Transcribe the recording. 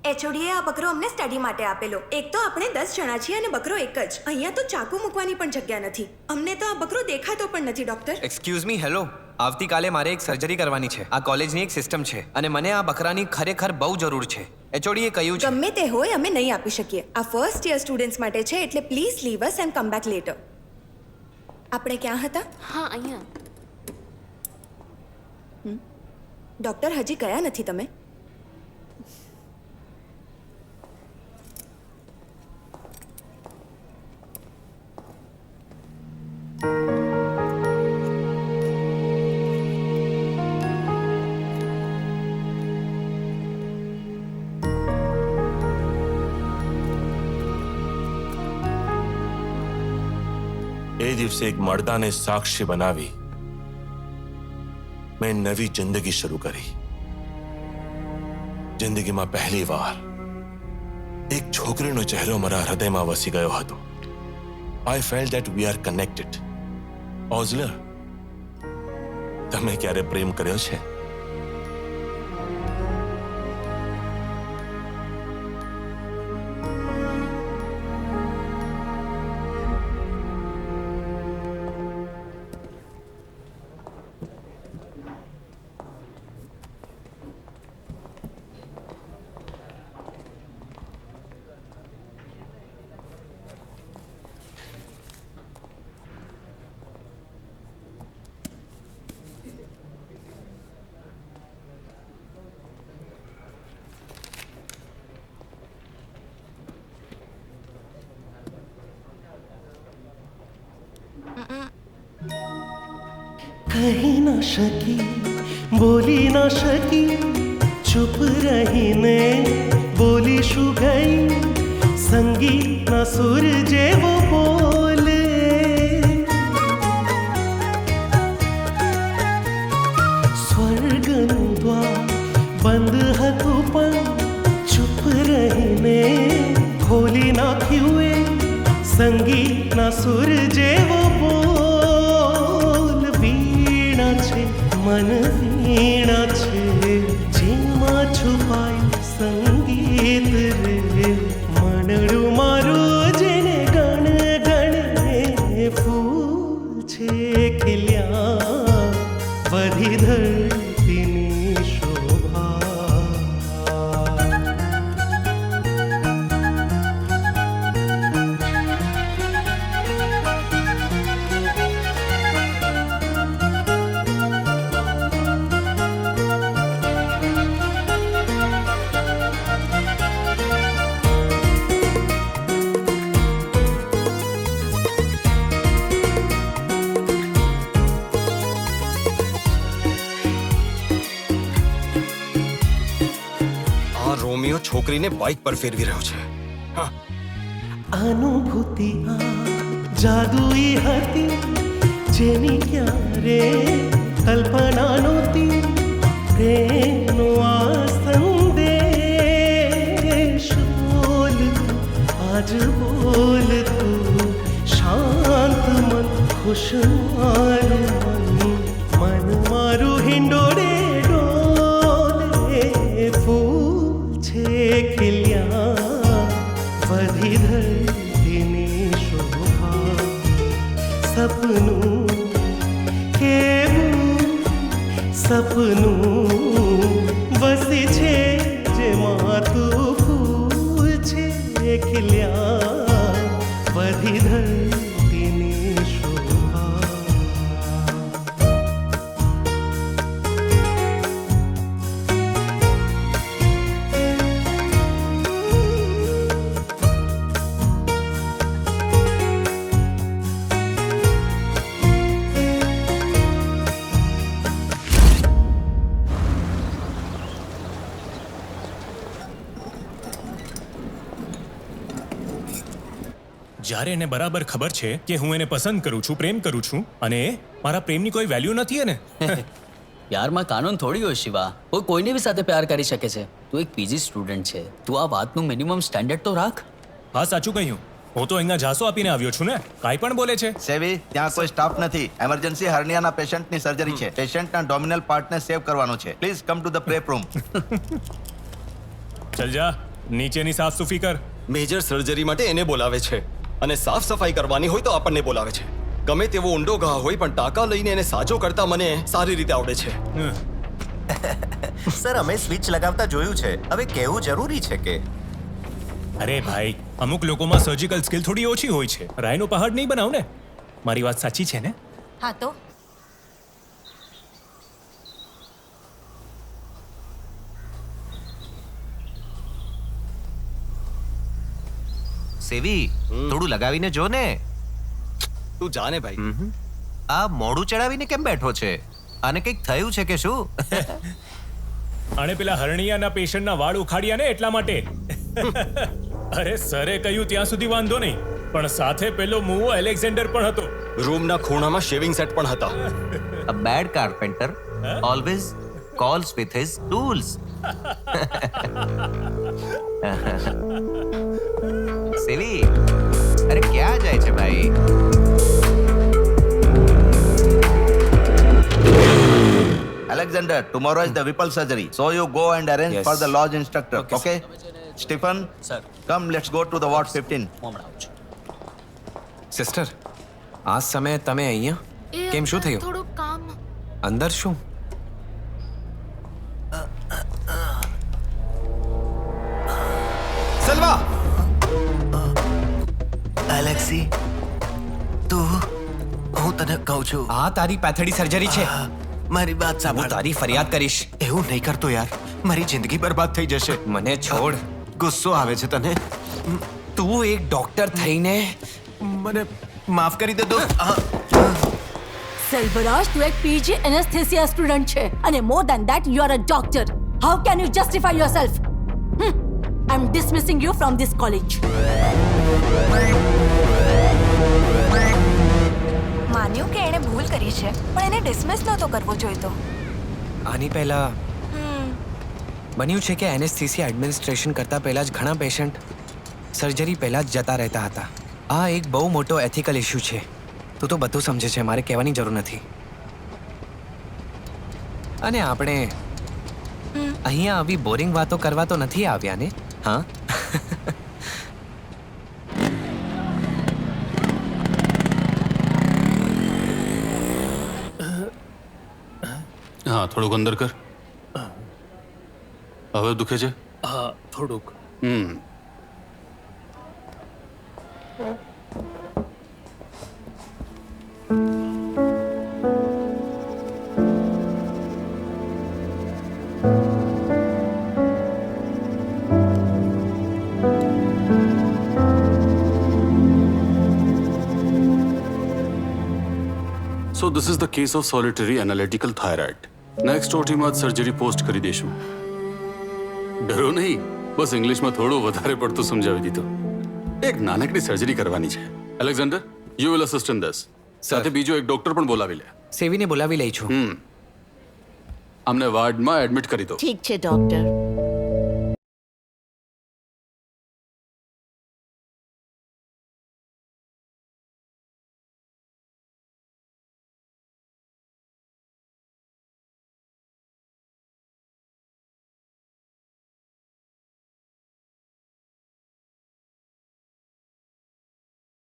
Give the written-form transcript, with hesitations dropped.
એચઓડીએ આ બકરો અમને સ્ટડી માટે આપેલો. એક તો આપણે 10 જણા છીએ અને બકરો એક જ. અહીંયા તો ચાકુ મૂકવાની પણ જગ્યા નથી. અમને તો આ બકરો દેખાતો પણ નથી, ડોક્ટર. Excuse me, hello. આવતીકાલે મારે એક સર્જરી કરવાની છે. આ કોલેજની એક સિસ્ટમ છે અને મને આ બકરાની ખરેખર બહુ જરૂર છે. એચઓડીએ કહ્યું છે. ગમે તે હોય, અમે નહીં આપી શકીએ. આ ફર્સ્ટ યર સ્ટુડન્ટ્સ માટે છે, એટલે please leave us and come back later. આપણે ક્યાં હતા? હા, અહીંયા. ડોક્ટર, હજી ગયા નથી તમે? એ દિવસે એક મર્દાને સાક્ષી બનાવી મેં નવી જિંદગી શરૂ કરી. જિંદગીમાં પહેલી વાર એક છોકરીનો ચહેરો મારા હૃદયમાં વસી ગયો હતો. I felt that we are connected. ઓઝલર, તમે ક્યારે પ્રેમ કર્યો છે? કહી ન શકી, બોલી ન શકી, ચૂપ રહીને બોલી શું ગઈ? સંગીતના સુર જેવો બોલે, સ્વર્ગનું દ્વાર બંધ હતું પણ ચૂપ રહીને ખોલી નાખ્યું એ સંગીતના સુર જેવો બોલ. મન વીણા છે જેમાં છુપાય સંગીત રે. મનડું મારું જેને ગણ ગણે ફૂલ છે ખીલ્યા વધી ધરતીની શોભા. રોમિયો છોકરીને બાઇક પર ફેરવી રહ્યો છે. અનુભૂતિ આ જાદુઈ હતી જેની ક્યારે કલ્પના નહોતી. પ્રેમનો આ સંદેશ બોલતું આજ બોલતું શાંત મન ખુશ મારું મન. મન મારું હિંડોળે ડોલે ફૂલ છે ખીલ્યા વધી ધરતીની શોભા. સપનું કેવું સપનું વસી છે જેમાં તું ફૂલ છે ખીલ્યા વધી ધરતીની શોભા. જ્યારે એને બરાબર ખબર છે કે હું એને પસંદ કરું છું, પ્રેમ કરું છું અને મારા પ્રેમની કોઈ વેલ્યુ નથી એને. પ્યારમાં કાનૂન થોડી હોય શિવા. કોઈ કોઈને બી સાથે પ્યાર કરી શકે છે. તું એક પીજી સ્ટુડન્ટ છે, તું આ વાતનું મિનિમમ સ્ટેન્ડર્ડ તો રાખ. હા, સાચું કહ્યું. હું તો અહીંયા જાસો આપીને આવ્યો છું ને. કાંઈ પણ બોલે છે. સેવી, ત્યાં કોઈ સ્ટાફ નથી. એમરજન્સી હર્નિયાના પેશન્ટની સર્જરી છે. પેશન્ટના ડોમિનલ પાર્ટને સેવ કરવાનો છે. Please come to the prep room. ચલ જા. નીચેની સાફ સુફી કર. મેજર સર્જરી માટે એને બોલાવે છે અને સાફ સફાઈ કરવાની હોય તો આપણને બોલાવે છે. ગમે તેવો ઊંડો ઘા હોય પણ ટાંકા લઈને એને સાજો કરતા મને સારી રીતે આવડે છે. સર અમે સ્વિચ લગાવતા જોયું છે. હવે કહેવું જરૂરી છે કે અરે ભાઈ, અમુક લોકોમાં સર્જિકલ સ્કિલ થોડી ઓછી હોય છે. રાયનો પહાડ નહીં બનાવ ને. મારી વાત સાચી છે ને? હા તો સેવી થોડું લગાવીને જો ને. તું જાને ભાઈ. આ મોઢું ચડાવીને કેમ બેઠો છે? આને કંઈક થયું છે કે શું? અને પેલા હરણિયાના પેશન્ટના વાળ ઉખાડ્યા ને એટલા માટે. અરે સરે કહ્યું ત્યાં સુધી વાંધો નહીં, પણ સાથે પેલો મુવો એલેક્ઝાન્ડર પણ હતો. રૂમના ખૂણામાં શેવિંગ સેટ પણ હતા. A bad carpenter always calls with his tools. સેવી, અરે ક્યાં જાય છે ભાઈ? Alexander, tomorrow is the Whipple surgery. So you go and arrange Yes. for the lodge instructor. Okay, Okay? Stephen, Sir. come, let's go to the ward 15. હમણાં આવું છું. Sister, આ સમયે તમે અહીંયા? કેમ, શું થયું? થોડું કામ. અંદર શું? સલવા, એલેક્સી, તું, હું તને કહું છું, આ તારી પેથેડી સર્જરી છે. મારી વાત હું સાંભળ. તારી ફરિયાદ કરીશ. એવું નહીં કરતો યાર, મારી જિંદગી બરબાદ થઈ જશે. મને છોડ. ગુસ્સો આવે છે તને? તું એક ડોક્ટર થઈને મને માફ કરી દે દોસ્ત. સેલ્વરાજ, તું એક પીજી એનેસ્થેસિયા સ્ટુડન્ટ છે અને more than that you are a doctor. How can you justify yourself? I am dismissing you from this college. માન્યું કે એણે ભૂલ કરી છે, પણ એને ડિસમિસ નહોતો કરવો જોઈતો. આની પહેલા બન્યું છે કે એનેસ્થેસિયા એડમિનિસ્ટ્રેશન કરતા પહેલા જ ઘણા પેશન્ટ સર્જરી પહેલા જ જતા રહેતા હતા. આ એક બહુ મોટો એથિકલ ઇશ્યુ છે. તું તો બધું સમજે છે, મારે કહેવાની જરૂર નથી. અને આપણે અહીંયા આવી બોરિંગ વાતો કરવા તો નથી આવ્યા ને? હા. હા, થોડુંક અંદર કર. હવે દુખે છે? હા, થોડુંક. So this is the case of solitary analytical thyroid. Next ઓટીમાં જ સર્જરી પોસ્ટ કરી દઈશું. ડરો નહીં, બસ ઇંગ્લિશમાં થોડું વધારે પડતું સમજાવી દીધું. એક નાનકડી સર્જરી કરવાની છે. Alexander, you will assist in this. સાથે બીજો એક ડોક્ટર પણ બોલાવી લે. સેવીને બોલાવી લઈ છું. આમને વાર્ડમાં એડમિટ કરી દો. ઠીક છે ડોક્ટર.